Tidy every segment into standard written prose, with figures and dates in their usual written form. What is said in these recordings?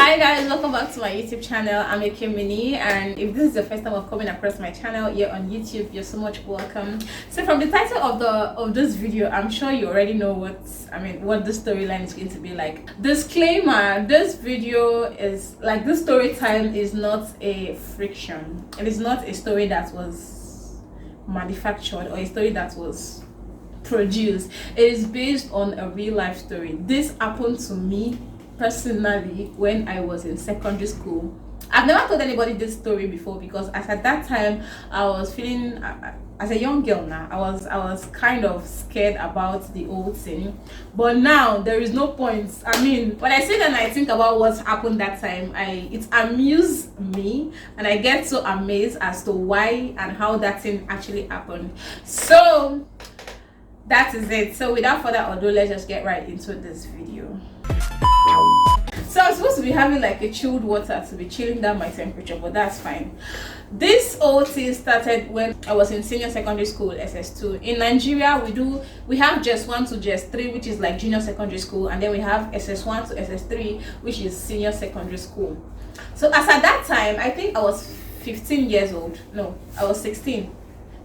Hi guys, welcome back to my YouTube channel. I'm Mini, and if this is the first time of coming across my channel here on YouTube, you're so much welcome. So from the title of this video, I'm sure you already know what the storyline is going to be like. Disclaimer: this video is like, this story time is not a fiction. It is not a story that was manufactured or a story that was produced. It is based on a real life story. This happened to me personally when I was in secondary school. I've never told anybody this story before because at that time I was feeling, as a young girl now, I was kind of scared about the whole thing. But now there is no point. I mean, when I sit and I think about what happened that time, it amused me, and I get so amazed as to why and how that thing actually happened. So that is it. So without further ado, let's just get right into this video. So I'm supposed to be having like a chilled water to be chilling down my temperature, but that's fine. This whole thing started when I was in senior secondary school, SS2. In Nigeria, we have JS1 to JS3, which is like junior secondary school, and then we have SS1 to SS3, which is senior secondary school. So as at that time, I think I was 15 years old. No, I was 16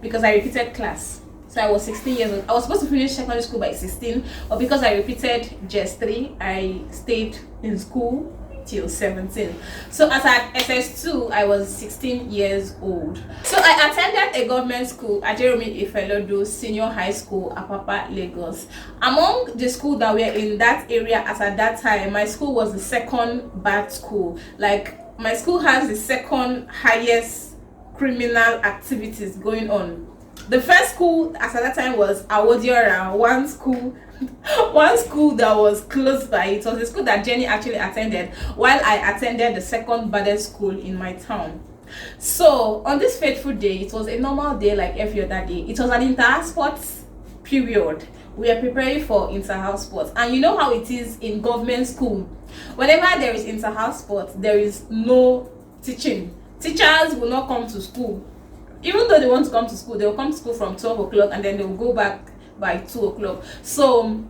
because I repeated class. So I was 16 years old. I was supposed to finish secondary school by 16, but because I repeated JS3, I stayed in school till 17. So as at SS2, I was 16 years old. So I attended a government school at Jeremy Ifelodo Senior High School, Apapa, Lagos. Among the schools that were in that area as at that time, my school was the second bad school. Like, my school has the second highest criminal activities going on. The first school as at that time was Awodiora, one school that was close by. It was the school that Jenny actually attended, while I attended the second baddest school in my town. So on this fateful day, it was a normal day like every other day. It was an inter-house sports period. We are preparing for inter-house sports, and you know how it is in government school. Whenever there is inter-house sports, there is no teaching. Teachers will not come to school. Even though they want to come to school, they will come to school from 12 o'clock and then they will go back by 2 o'clock. So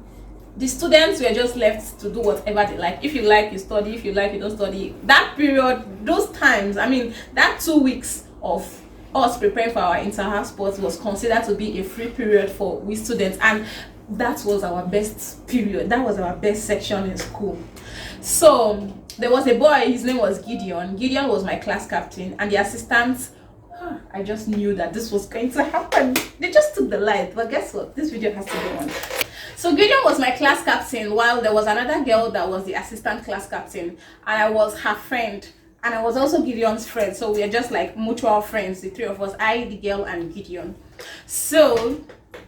the students were just left to do whatever they like. If you like, you study. If you like, you don't study. That period, those times, that 2 weeks of us preparing for our inter-house sports was considered to be a free period for we students, and that was our best period. That was our best section in school. So there was a boy, his name was Gideon. Gideon was my class captain, and the assistant, I just knew that this was going to happen. They just took the light, but guess what? This video has to go on. So Gideon was my class captain, while there was another girl that was the assistant class captain, and I was her friend, and I was also Gideon's friend. So we are just like mutual friends, the three of us, I, the girl, and Gideon. So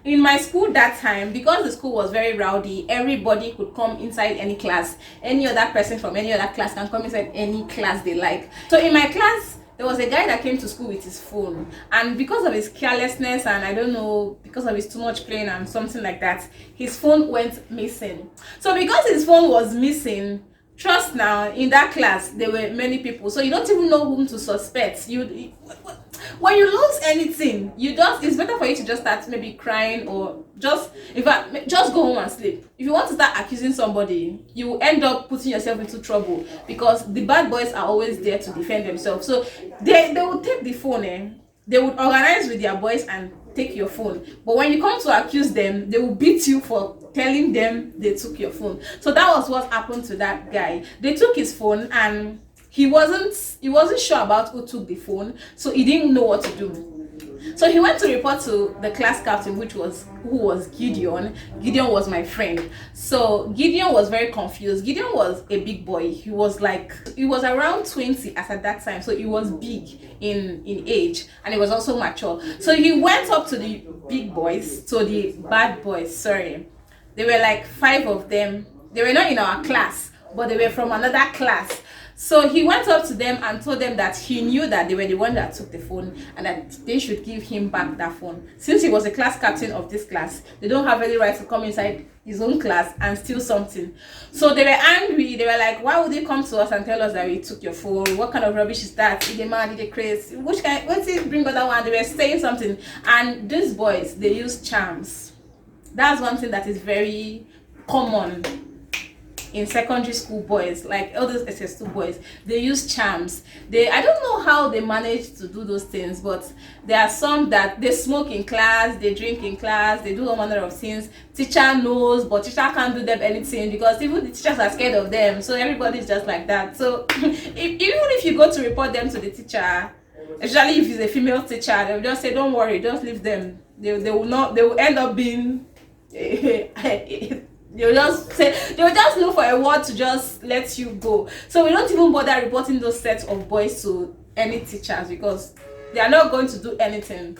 in my school that time, because the school was very rowdy, everybody could come inside any class. Any other person from any other class can come inside any class they like. So in my class, there was a guy that came to school with his phone, and because of his carelessness and I don't know, because of his too much playing and something like that, his phone went missing. So because his phone was missing, trust now, in that class there were many people, so you don't even know whom to suspect. When you lose anything, it's better for you to just start maybe crying, or just go home and sleep. If you want to start accusing somebody, you will end up putting yourself into trouble, because the bad boys are always there to defend themselves. So they will take the phone, they would organize with their boys and take your phone. But when you come to accuse them, they will beat you for telling them they took your phone. So that was what happened to that guy. They took his phone, and he wasn't sure about who took the phone, so he didn't know what to do. So he went to report to the class captain, who was Gideon. Gideon was my friend. So Gideon was very confused. Gideon was a big boy. He was around 20 at that time, so he was big in age, and he was also mature. So he went up to the big boys, to the bad boys, sorry. There were like 5 of them. They were not in our class, but they were from another class. So he went up to them and told them that he knew that they were the one that took the phone, and that they should give him back that phone. Since he was a class captain of this class, they don't have any right to come inside his own class and steal something. So they were angry. They were like, why would they come to us and tell us that we took your phone? What kind of rubbish is that? Is a man, is a crazy? What's it bring other one? They were saying something. And these boys, they use charms. That's one thing that is very common in secondary school boys, like all those SS2 boys, they use charms. I don't know how they manage to do those things, but there are some that they smoke in class, they drink in class, they do all manner of things. Teacher knows, but teacher can't do them anything because even the teachers are scared of them. So everybody's just like that. So even if you go to report them to the teacher, especially if it's a female teacher, they'll just say, don't worry, just leave them. They will end up being they'll just look for a word to just let you go. So we don't even bother reporting those sets of boys to any teachers because they are not going to do anything.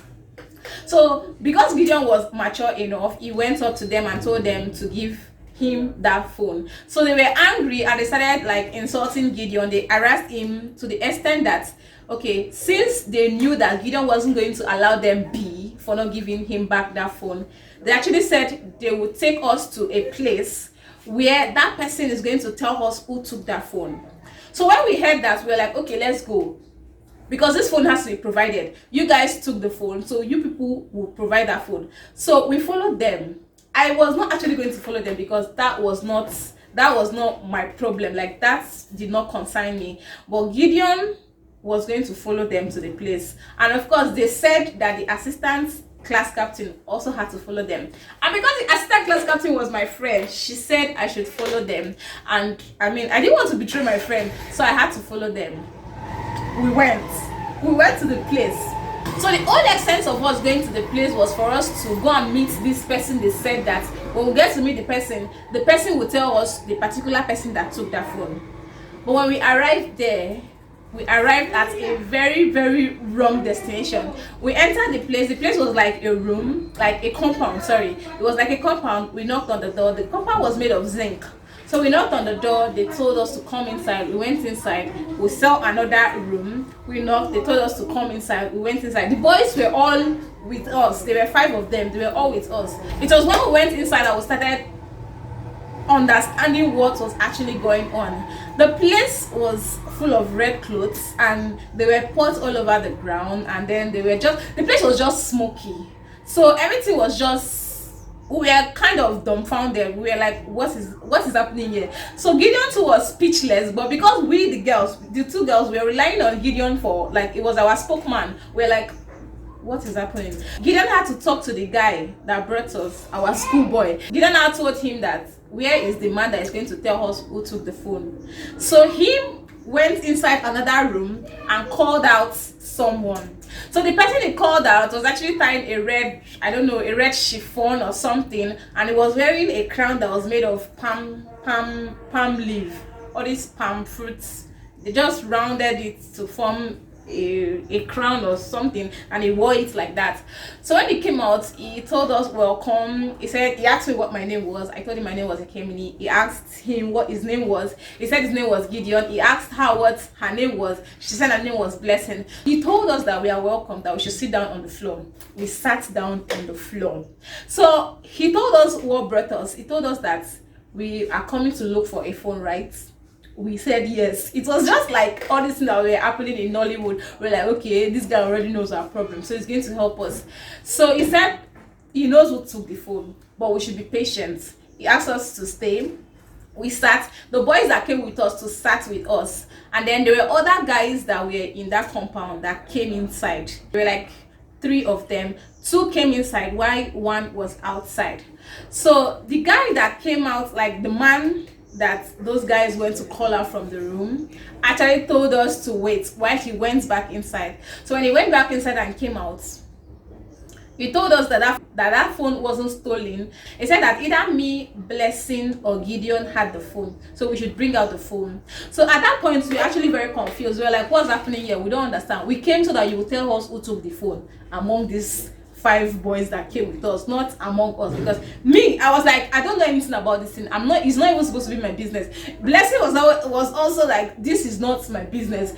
So because Gideon was mature enough, he went up to them and told them to give him that phone. So they were angry and they started like insulting Gideon. They harassed him to the extent that, okay, since they knew that Gideon wasn't going to allow them be for not giving him back that phone, they actually said they would take us to a place where that person is going to tell us who took that phone. So when we heard that, we were like, okay, let's go, because this phone has to be provided. You guys took the phone, so you people will provide that phone. So we followed them. I was not actually going to follow them because that was not my problem. Like, that did not concern me. But Gideon was going to follow them to the place, and of course they said that the assistant class captain also had to follow them, and because the assistant class captain was my friend, she said I should follow them. And I mean, I didn't want to betray my friend, so I had to follow them. We went to the place. So the whole extent of us going to the place was for us to go and meet this person. They said that when we get to meet the person will tell us the particular person that took that phone. But when we arrived there, we arrived at a very, very wrong destination. We entered the place. The place was like a room, like a compound, sorry. It was like a compound. We knocked on the door. The compound was made of zinc. So we knocked on the door. They told us to come inside. We went inside. We saw another room. We knocked. They told us to come inside. We went inside. The boys were all with us. There were 5 of them. They were all with us. It was when we went inside that we started understanding what was actually going on. The place was full of red clothes and there were pots all over the ground, and then the place was just smoky. So everything was just, we were kind of dumbfounded. We were like, what is happening here? So Gideon too was speechless, but because we the 2 girls were relying on Gideon for, like, it was our spokesman, we're like, what is happening? Gideon had to talk to the guy that brought us, our schoolboy. Gideon now told him that, where is the man that is going to tell us who took the phone? So he went inside another room and called out someone. So the person he called out was actually tying a red chiffon or something, and he was wearing a crown that was made of palm leaf, all these palm fruits. They just rounded it to form a crown or something, and he wore it like that. So when he came out, he told us welcome. He asked me what my name was. I told him my name was Ekemini. He asked him what his name was. He said his name was Gideon. He asked her what her name was. She said her name was Blessing. He told us that we are welcome, that we should sit down on the floor. We sat down on the floor. So he told us what brought us. He told us that we are coming to look for a phone, right? We said yes. It was just like all these things that were happening in Nollywood. We're like, okay, this guy already knows our problem, so he's going to help us. So he said he knows who took the phone, but we should be patient. He asked us to stay. We sat. The boys that came with us to sat with us, and then there were other guys that were in that compound that came inside. There were like 3 of them. 2 came inside while 1 was outside. So the guy that came out, like the man that those guys went to call out from the room, actually told us to wait while he went back inside. So when he went back inside and came out, he told us that phone wasn't stolen. He said that either me, Blessing, or Gideon had the phone, so we should bring out the phone. So at that point, we were actually very confused. We were like, what's happening here? We don't understand. We came so that you would tell us who took the phone among these 5 boys that came with us, not among us. Because me, I was like, I don't know anything about this thing. It's not even supposed to be my business. Blessing was also like, this is not my business.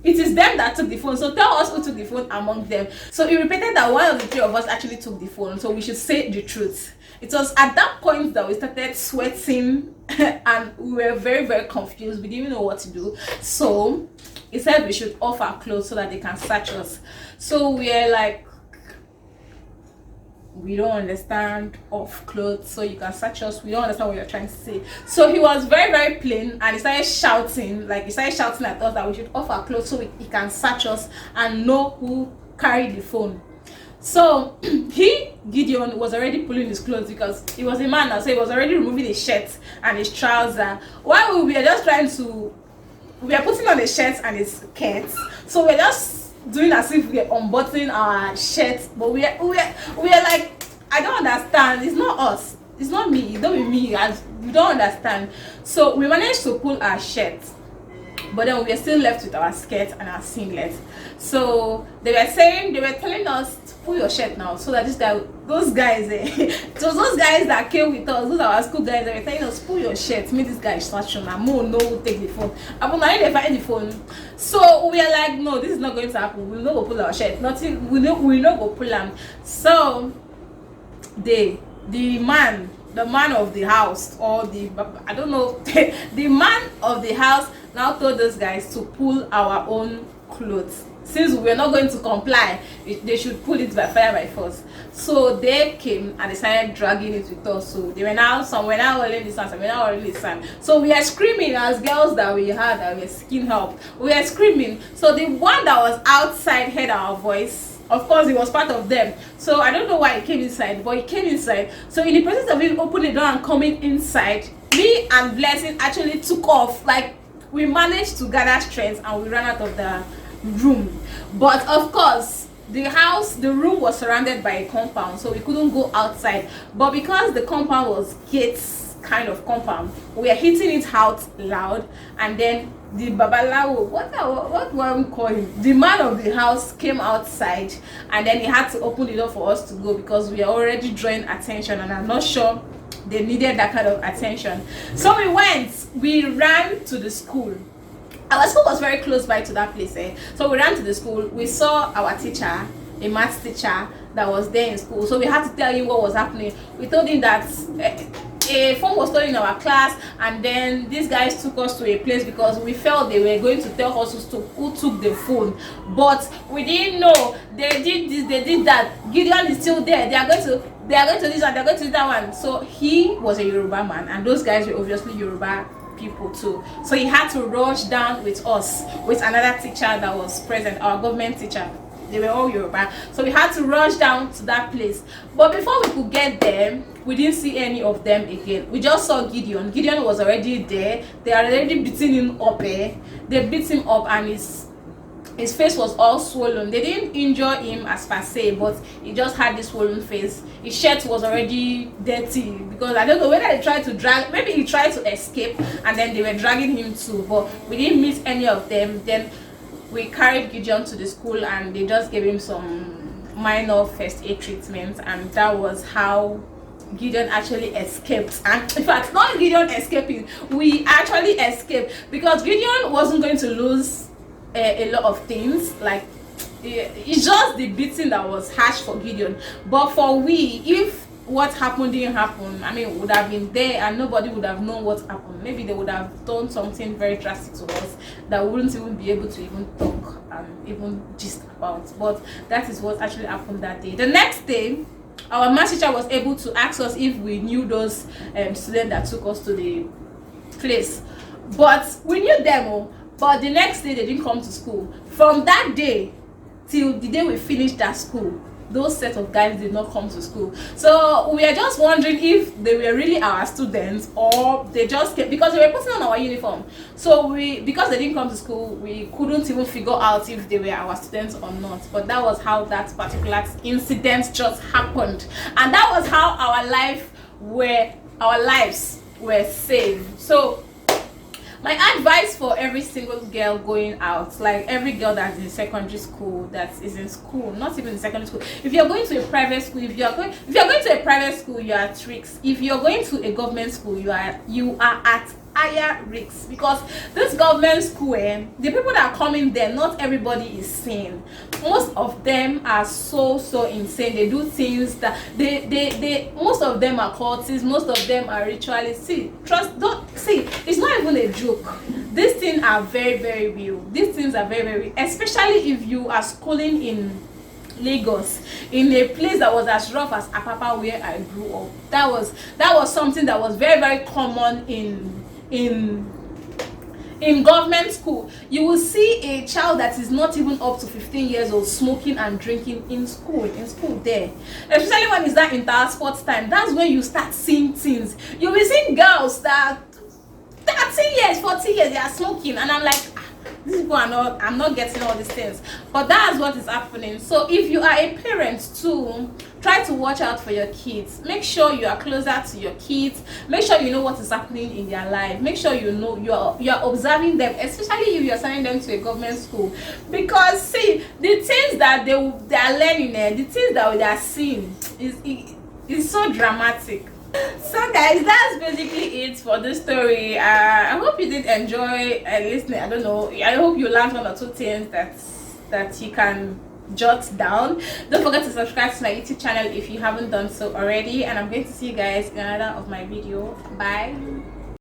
It is them that took the phone, so tell us who took the phone among them. So he repeated that one of the 3 of us actually took the phone, so we should say the truth. It was at that point that we started sweating and we were very, very confused. We didn't even know what to do. So he said we should off our clothes so that they can search us. So we are like, we don't understand off clothes, so you can search us, we don't understand what you're trying to say. So he was very, very plain, and he started shouting at us that we should off our clothes so he can search us and know who carried the phone. So Gideon was already pulling his clothes because he was a man now, so he was already removing his shirt and his trouser, while we were just we were putting on the shirt and his skirts. So we're just doing as if we're unbuttoning our shirts, but we are like, I don't understand, it's not us, it's not me, it don't be me, as we don't understand. So we managed to pull our shirts, but then we were still left with our skirts and our singlets. So they were telling us to pull your shirt now, so that those guys those guys that came with us, those our school guys, they were telling us pull your shirt, make this guy search on, and no will take the phone. I'm not even find the phone. So we are like, no, this is not going to happen, we'll not go pull our shirt, nothing, we not go pull them. So the man of the house, or I don't know, the man of the house now told those guys to pull our own clothes. Since we were not going to comply, they should pull it by fire by force. So they came and they started dragging it with us. So they were now, some were now holding this hand, some were now holding this hand. So we are screaming as girls that we had, that were seeking help. We were screaming. So the one that was outside heard our voice. Of course, he was part of them. So I don't know why he came inside, but he came inside. So in the process of him opening the door and coming inside, me and Blessing actually took off. Like, we managed to gather strength and we ran out of the room. But of course, the room was surrounded by a compound, so we couldn't go outside. But because the compound was gates kind of compound, we were hitting it out loud, and then the babalawo, what were we call him, the man of the house, came outside, and then he had to open the door for us to go because we are already drawing attention, and I'm not sure they needed that kind of attention. So we ran to the school. Our school was very close by to that place, so we ran to the school. We saw our teacher, a maths teacher that was there in school, so we had to tell him what was happening. We told him that a phone was stolen in our class, and then these guys took us to a place because we felt they were going to tell us who took the phone, but we didn't know. They did this, they did that. Gideon is still there. They are going to this one, they are going to that one. So he was a Yoruba man, and those guys were obviously Yoruba people too. So he had to rush down with us, with another teacher that was present, our government teacher. They were all Yoruba, so we had to rush down to that place. But before we could get there, we didn't see any of them again. We just saw Gideon. Gideon was already there. They are already beating him up. They beat him up, and his face was all swollen. They didn't injure him as per se, but he just had this swollen face. His shirt was already dirty because I don't know whether they tried to drag, maybe he tried to escape and then they were dragging him too, but we didn't meet any of them. Then we carried Gideon to the school and they just gave him some minor first aid treatment, and that was how Gideon actually escaped. And in fact, not Gideon escaping, we actually escaped, because Gideon wasn't going to lose a lot of things. Like, it's just the beating that was harsh for Gideon, but for we, if what happened didn't happen, I mean, we would have been there and nobody would have known what happened. Maybe they would have done something very drastic to us that we wouldn't even be able to even talk and even gist about. But that is what actually happened that day. The next day, our math teacher was able to ask us if we knew those students that took us to the place, but we knew them. But the next day they didn't come to school. From that day till the day we finished that school, those set of guys did not come to school. So we are just wondering if they were really our students or they just came because they were putting on our uniform. So because they didn't come to school, we couldn't even figure out if they were our students or not. But that was how that particular incident just happened, and that was how our lives were saved. So my advice for every single girl going out, like every girl that's in secondary school, that is in school, not even in secondary school, if you're going to a private school, if you're going to a private school, you are at risk. If you're going to a government school, you are at higher risks, because this government school, the people that are coming there, not everybody is sane. Most of them are so insane. They do things that they most of them are cultists, most of them are ritualists. It's not even a joke. These things are very, very real. These things are very, very real, especially if you are schooling in Lagos, in a place that was as rough as Apapa where I grew up. That was something that was very, very common in government school. You will see a child that is not even up to 15 years old smoking and drinking in school there, especially when it's that entire sports time. That's when you start seeing things. You'll be seeing girls that 30 years, 40 years, they are smoking, and I'm like, these people are not, I'm not getting all these things. But that's what is happening. So if you are a parent too, try to watch out for your kids. Make sure you are closer to your kids. Make sure you know what is happening in their life. Make sure you know you are observing them, especially if you are sending them to a government school. Because see, the things that they are learning there, the things that they are seeing is so dramatic. So guys, that's basically it for this story. I hope you did enjoy listening. I don't know, I hope you learned one or two things that you can jot down. Don't forget to subscribe to my YouTube channel if you haven't done so already, and I'm going to see you guys in another of my video. Bye.